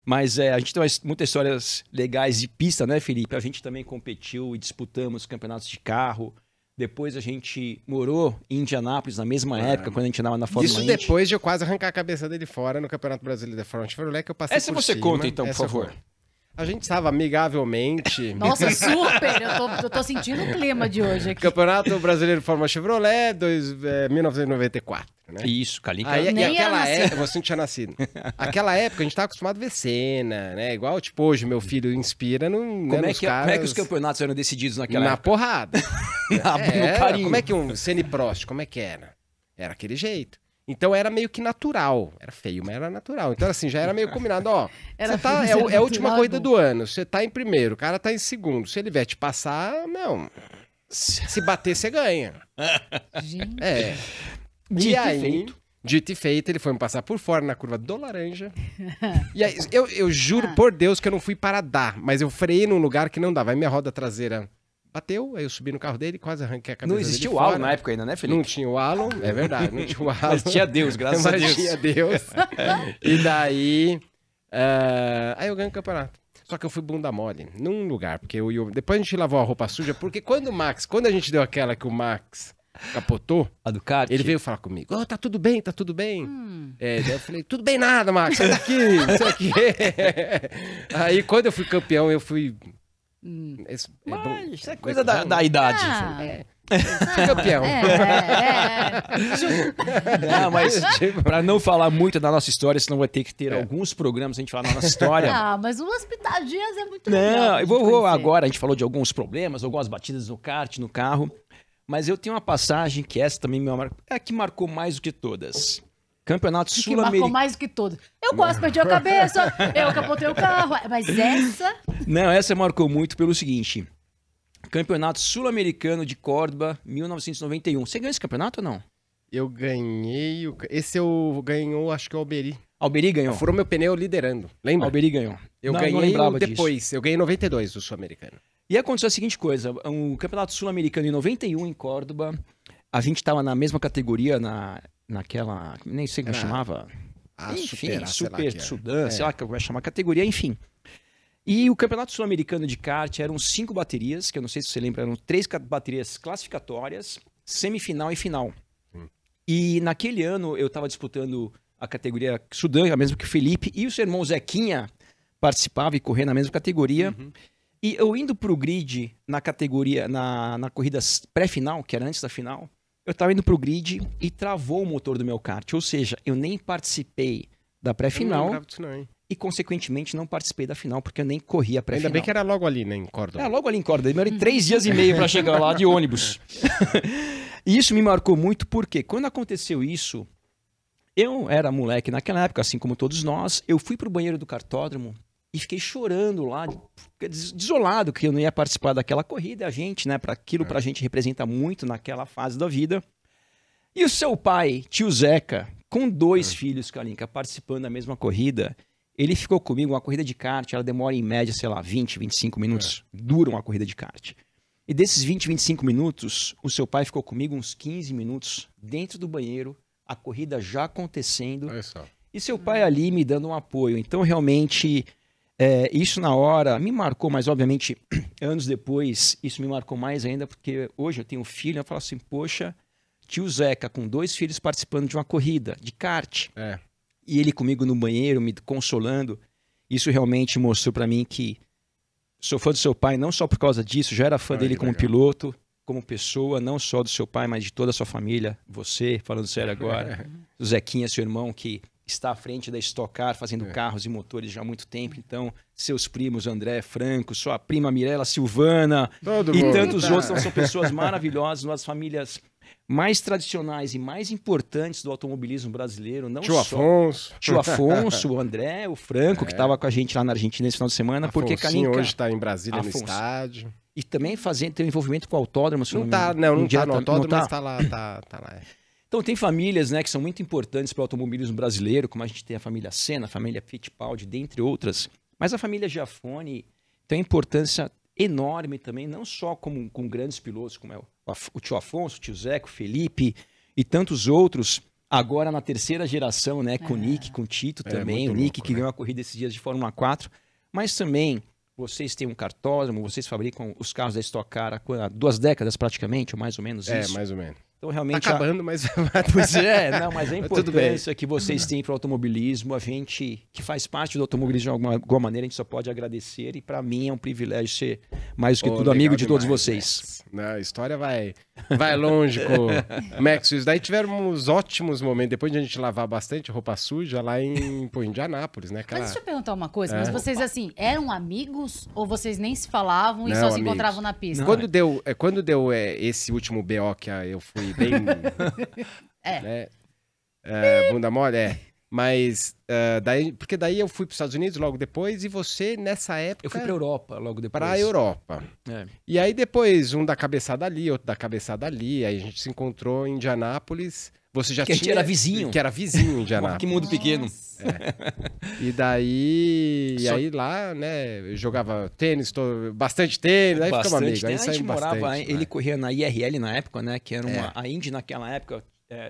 Mas a gente tem muitas histórias legais de pista, né, Felipe? A gente também competiu e disputamos campeonatos de carro. Depois a gente morou em Indianápolis na mesma época, quando a gente andava na Fórmula Isso Indy. depois de eu quase arrancar a cabeça dele fora no Campeonato Brasileiro da Fórmula Chevrolet, que eu passei Essa por você cima. conta, então, por Essa eu favor. conto. A gente estava amigavelmente... Nossa, super! Eu tô sentindo o clima de hoje aqui. Campeonato Brasileiro de Fórmula Chevrolet, 1994, né? Isso, Kalinka. Aí, e Nem aquela era época, você não tinha nascido. Aquela época a gente tava acostumado a ver cena, né? Igual, tipo, hoje meu filho inspira no, Como né, é nos que, caras... como é que os campeonatos eram decididos naquela Na época? porrada. No carinho. Como é que um Senna e Prost, como é que era? Era aquele jeito. Então era meio que natural. Era feio, mas era natural. Então assim, já era meio combinado, ó. Era Você tá, feio, é a última natural, corrida bom. do ano. Você tá em primeiro, o cara tá em segundo. Se ele vier te passar, não. Se bater, você ganha. Gente. É. Dito E e aí, feito. dito e feito, ele foi me passar por fora na curva do laranja. E aí, eu juro por Deus que eu não fui para dar, mas eu freiei num lugar que não dava. Aí minha roda traseira bateu, aí eu subi no carro dele e quase arranquei a cabeça Não dele existia o fora. Alan na época ainda, né, Felipe? Não tinha o Alan, é verdade, não tinha o Alan. Mas tinha Deus, graças a Mas Deus. tinha Deus. E daí, aí eu ganho o campeonato. Só que eu fui bunda mole, num lugar, porque depois a gente lavou a roupa suja, porque quando a gente deu aquela que o Max capotou, A Ducati? ele veio falar comigo, tá tudo bem, tá tudo bem. Daí eu falei, tudo bem nada, Max, sai daqui, não sei o quê. Aí quando eu fui campeão, eu fui... Mas isso é coisa da idade. Fui campeão. Não, mas pra não falar muito da nossa história, senão vai ter que ter alguns programas a gente falar da nossa história. Ah, mas umas pitadinhas é muito legal. Não, eu vou agora, a gente falou de alguns problemas, algumas batidas no kart, no carro, mas eu tenho uma passagem que essa também é a que marcou mais do que todas. Campeonato Que marcou Sul-Americano. mais do que todos. Eu quase perdi a cabeça, eu capotei o carro. Mas essa... Não, essa marcou muito pelo seguinte. Campeonato Sul-Americano de Córdoba, 1991. Você ganhou esse campeonato ou não? Eu ganhei, esse eu ganhou, acho que é o Alberi. Alberi ganhou. Furou meu pneu liderando, lembra? Alberi ganhou. Eu Não ganhei lembrava depois, disso. eu ganhei em 92 do Sul-Americano. E aconteceu a seguinte coisa, o Campeonato Sul-Americano em 91 em Córdoba, a gente estava na mesma categoria, naquela, nem sei como chamava, enfim, Super Sudã, sei lá como vai chamar a categoria, enfim. E o Campeonato Sul-Americano de kart eram 5 baterias, que eu não sei se você lembra, eram 3 baterias classificatórias, semifinal e final. E naquele ano eu estava disputando a categoria Sudã, a mesma que o Felipe, e o seu irmão Zequinha participava e corria na mesma categoria. E eu indo pro grid na categoria, na corrida pré-final, que era antes da final, eu tava indo pro grid e travou o motor do meu kart. Ou seja, eu nem participei da pré-final e, consequentemente, não participei da final, porque eu nem corri a pré-final. Ainda bem que era logo ali, né, em Córdoba. É, logo ali em Córdoba. Demorei 3 dias e meio para chegar lá de ônibus. E isso me marcou muito, porque quando aconteceu isso, eu era moleque naquela época, assim como todos nós, eu fui pro banheiro do kartódromo e fiquei chorando lá, desolado que eu não ia participar daquela corrida. A gente, né, aquilo pra gente representa muito naquela fase da vida. E o seu pai, tio Zeca, com 2 filhos, Kalinka, participando da mesma corrida, ele ficou comigo. Uma corrida de kart, ela demora em média, sei lá, 20, 25 minutos. Dura uma corrida de kart. E desses 20, 25 minutos, o seu pai ficou comigo uns 15 minutos dentro do banheiro, a corrida já acontecendo. Olha só. E seu pai ali me dando um apoio. Então, realmente, isso na hora me marcou, mas obviamente, anos depois, isso me marcou mais ainda, porque hoje eu tenho um filho, eu falo assim, poxa, tio Zeca com 2 filhos participando de uma corrida, de kart. E ele comigo no banheiro, me consolando. Isso realmente mostrou pra mim que sou fã do seu pai, não só por causa disso, já era fã dele como piloto, como pessoa, não só do seu pai, mas de toda a sua família. Você, falando sério agora, o Zequinha, seu irmão, que está à frente da Stock Car, fazendo carros e motores já há muito tempo. Então, seus primos, André, Franco, sua prima Mirella Silvana e tantos outros. Então, são pessoas maravilhosas, uma das famílias mais tradicionais e mais importantes do automobilismo brasileiro. Não Tio Afonso. Tio Afonso, o André, o Franco, que estava com a gente lá na Argentina esse final de semana. Porque Kalinka hoje está em Brasília, no estádio. E também tem um envolvimento com o autódromo. Não tá no autódromo, mas tá lá. Então tem famílias, né, que são muito importantes para o automobilismo brasileiro, como a gente tem a família Senna, a família Fittipaldi, dentre outras. Mas a família Giafone tem uma importância enorme também, não só com grandes pilotos, como é o tio Afonso, o tio Zeca, o Felipe e tantos outros, Agora na terceira geração, né? Com o Nick, com o Tito também. O muito Nick louco, que né? ganhou a corrida esses dias de Fórmula 4. Mas também, vocês têm um cartódromo, vocês fabricam os carros da Stock Car há 2 décadas praticamente, ou mais ou menos isso. mais ou menos. Então Tá realmente... acabando, mas... Pois é, não, mas a Tudo bem. importância que vocês têm para o automobilismo, a gente que faz parte do automobilismo de alguma maneira, a gente só pode agradecer e para mim é um privilégio ser mais do que Pô, tudo amigo legal de todos demais, vocês. Max. Não, a história vai longe com o Max. Daí tivemos ótimos momentos, depois de a gente lavar bastante roupa suja lá em Indianápolis, né? Mas deixa eu perguntar uma coisa, mas vocês, assim, eram amigos ou vocês nem se falavam e Não, só se amigos. encontravam na pista? Quando deu esse último BO que eu fui bem... né, bunda mole, Mas, porque daí eu fui para os Estados Unidos logo depois e você, nessa época... Eu fui para Europa logo depois. Para a Europa. É. E aí depois, um da cabeçada ali, outro da cabeçada ali, aí a gente se encontrou em Indianápolis. Você já Que a gente era vizinho. Que era vizinho em Indianápolis. Que mundo pequeno. E daí... E aí lá, né, eu jogava tênis, bastante tênis, aí ficamos amigos. Aí A gente saímos morava, bastante, ele né? corria na IRL na época, né? Que era a Indy naquela época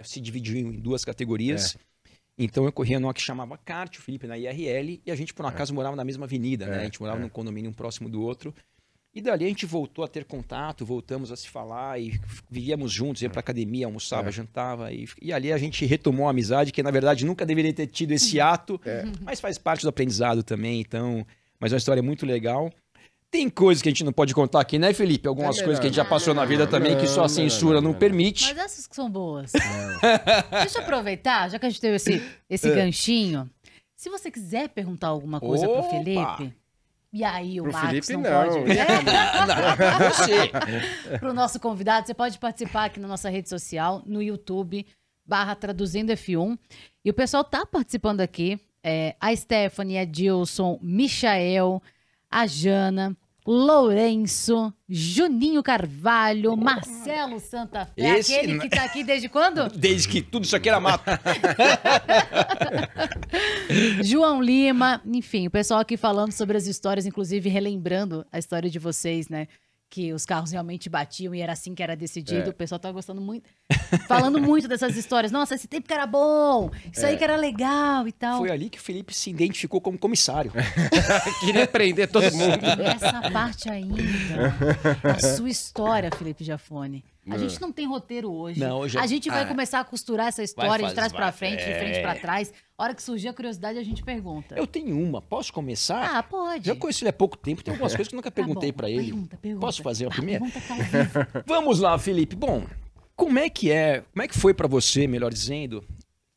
se dividiu em 2 categorias. Então eu corria numa que chamava kart, o Felipe na IRL, e a gente por um acaso morava na mesma avenida, né? A gente morava num condomínio um próximo do outro. E dali a gente voltou a ter contato, voltamos a se falar e vivíamos juntos, ia pra academia, almoçava, jantava. E ali a gente retomou a amizade, que na verdade nunca deveria ter tido esse ato, mas faz parte do aprendizado também, então... Mas é uma história muito legal. Tem coisas que a gente não pode contar aqui, né, Felipe? Algumas coisas que a gente já passou na vida também, que só a censura não permite. Mas essas que são boas. Deixa eu aproveitar, já que a gente teve esse ganchinho. Se você quiser perguntar alguma coisa pro Opa! Felipe... E aí o Pro Max Felipe, não não. pode... Não, você. Pro nosso convidado, você pode participar aqui na nossa rede social, no YouTube, /Traduzindo F1. E o pessoal tá participando aqui. A Stephanie, a Dilson, Michael, a Jana, Lourenço, Juninho Carvalho, Marcelo Santa Fé, Esse aquele que tá aqui desde quando? Desde que tudo isso aqui era mato. João Lima, enfim, o pessoal aqui falando sobre as histórias, inclusive relembrando a história de vocês, né? Que os carros realmente batiam e era assim que era decidido. O pessoal tá gostando muito, falando muito dessas histórias. Nossa, esse tempo que era bom, isso aí que era legal e tal. Foi ali que o Felipe se identificou como comissário. Queria prender todo mundo. E essa parte ainda, a sua história, Felipe Giafone. A gente não tem roteiro hoje. Não, hoje é- A gente vai começar a costurar essa história de trás pra frente, de frente pra trás. A hora que surgir a curiosidade, a gente pergunta. Eu tenho uma, posso começar? Ah, pode. Já conheci ele há pouco tempo, tem algumas coisas que eu nunca Tá perguntei bom, pra ele. pergunta. Posso fazer a primeira? Pergunta tá ao vivo. Vamos lá, Felipe. Bom, como é que foi pra você, melhor dizendo,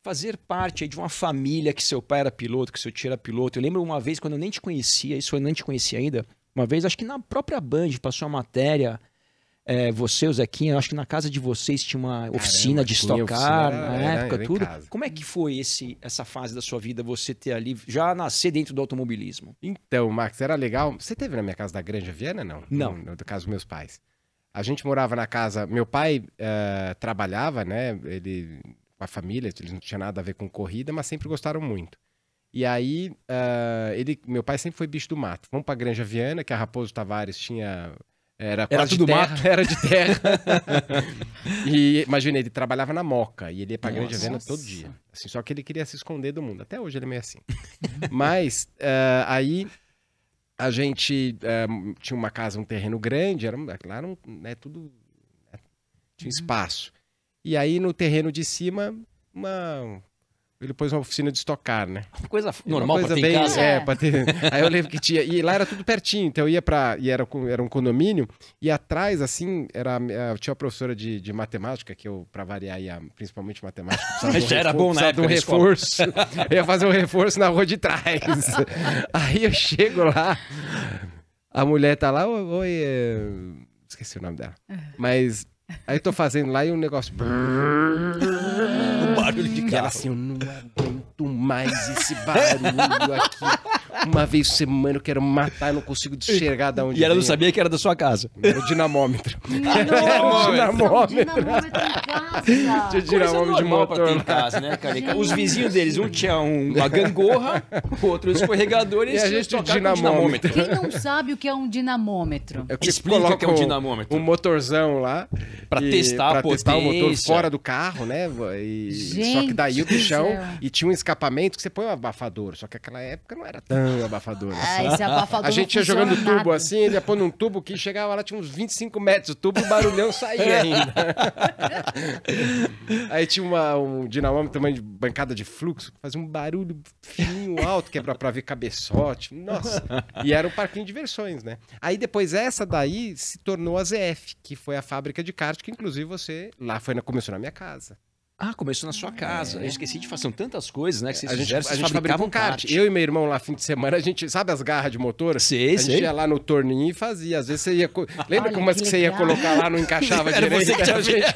fazer parte aí de uma família que seu pai era piloto, que seu tio era piloto? Eu lembro uma vez, quando eu nem te conhecia, isso eu nem te conhecia ainda, uma vez, acho que na própria Band, passou uma matéria, você, o Zequinha, acho que na casa de vocês tinha uma oficina de tinha Stock Car, oficina, na era época, em tudo. casa. Como é que foi essa fase da sua vida, você ter ali, já nascer dentro do automobilismo? Então, Max, era legal. Você teve na minha casa da Granja Viana, não? Não. No caso dos meus pais. A gente morava na casa... Meu pai trabalhava, né? Ele, com a família, eles não tinha nada a ver com corrida, mas sempre gostaram muito. E aí, meu pai sempre foi bicho do mato. Vamos pra Granja Viana, que a Raposo Tavares tinha... Era tudo de terra, mato? Era de terra. E imagina, ele trabalhava na Moca e ele ia pra Granja Viana Nossa. todo dia. Assim, só que ele queria se esconder do mundo. Até hoje ele é meio assim. Mas aí a gente tinha uma casa, um terreno grande, lá era tudo... tinha espaço. E aí no terreno de cima, ele pôs uma oficina de estocar, né? Uma coisa normal Uma pra coisa ter em bem, casa. pra ter. Aí eu lembro que tinha. E lá era tudo pertinho, então eu ia pra. E era um condomínio, e atrás, assim, tinha uma professora de matemática, que eu, pra variar, principalmente matemática. Mas já era bom na precisava de um época da escola. reforço. Eu ia fazer um reforço na rua de trás. Aí eu chego lá, a mulher tá lá, oi. Esqueci o nome dela. Mas. Aí eu tô fazendo lá e um negócio. O barulho de E ela carro. assim, eu não aguento mais esse barulho aqui. Uma vez por semana eu quero matar, eu não consigo enxergar de onde E ela não vem. sabia que era da sua casa. Era o dinamômetro. Nossa, dinamômetro. dinamômetro em casa. Tinha Coisa dinamômetro de normal pra ter motor em lá. casa, né, cara? Os vizinhos deles, um tinha uma gangorra, o outro um escorregador e E a eles gente tocavam com dinamômetro. Quem não sabe o que é um dinamômetro? É que Explica o que é um colocam dinamômetro. um motorzão lá. Pra e- testar a pra testar o motor potência. fora do carro, né? Só que Gente daí o do bichão... céu. E tinha um escapamento que você põe um abafador. Só que naquela época não era tão abafador assim. Ah, esse abafador A gente não ia jogando funciona tubo nada. assim, ele ia pondo um tubo que chegava lá, tinha uns 25 metros o tubo, o barulhão saía ainda. Aí tinha um dinamômetro também de bancada de fluxo, que fazia um barulho fininho, alto, que é pra ver cabeçote. Nossa! E era um parquinho de diversões, né? Aí depois essa daí se tornou a ZF, que foi a fábrica de kart, que inclusive você, lá começou na minha casa. Ah, começou na sua casa. Eu esqueci de fazer tantas coisas, né? Que vocês A gente, fizeram, a vocês gente fabricava fabricavam um kart. Eu e meu irmão lá, fim de semana, a gente... Sabe as garras de motor? Sei, A gente sei. ia lá no torninho e fazia. Às vezes você ia... Lembra Olha, como as que que você ia legal. colocar lá, não encaixava Era direito? você que tinha a gente...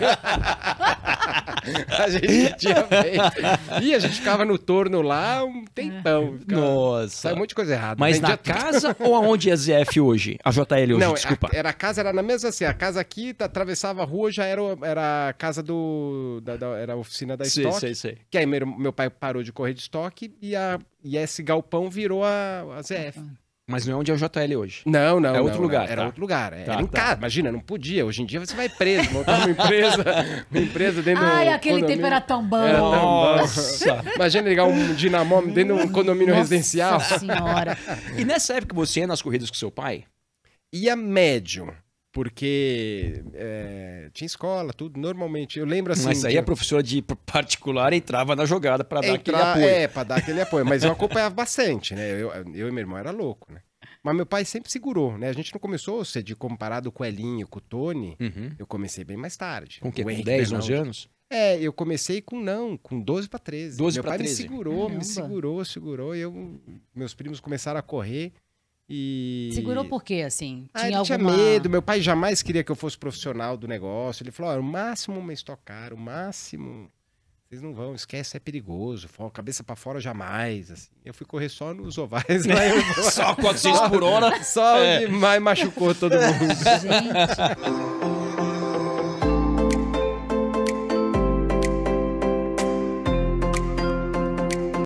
a gente tinha feito. E a gente ficava no torno lá um tempão. Nossa. Saiu um monte de coisa errada. Mas Vendia na casa ou aonde é a ZF hoje? A JL hoje, Não, desculpa. era a casa, era na mesma assim, a casa aqui, atravessava a rua, já era a casa era a oficina da Sei, Stock, sei, sei. que aí meu pai parou de correr de estoque e esse galpão virou a ZF. Mas não é onde é o JL hoje. Não, É outro não, lugar, Era tá. outro lugar. Tá, Era em tá. casa, imagina, não podia. Hoje em dia você vai preso, montar uma empresa dentro do Ai, aquele condomínio. tempo era tão bom. Era tão bom. Nossa. Imagina ligar um dinamômetro dentro de um condomínio residencial. Nossa senhora. E nessa época você ia nas corridas com seu pai? Ia médio, porque tinha escola, tudo, normalmente. Eu lembro assim... Mas aí a professora de particular entrava na jogada pra dar aquele entrar- apoio. pra dar aquele apoio. Mas eu acompanhava bastante, né? Eu e meu irmão era louco, né? Mas meu pai sempre segurou, né? A gente não começou a ser de comparado com o Elinho, com o Tony. Uhum. Eu comecei bem mais tarde. Com o quê? O Com Henrique 10, Bernal. 11 anos? Eu comecei com 12 para 13. 12 meu pra pai 13. me Caramba. segurou, e meus primos começaram a correr e... Segurou por quê, assim? Ele tinha medo, meu pai jamais queria que eu fosse profissional do negócio. Ele falou, o máximo uma Stock Car, o máximo... Vocês não vão, esquece, é perigoso. Cabeça pra fora jamais. Assim. Eu fui correr só nos ovais. Só 400 por hora. Só onde mais machucou todo mundo. Gente,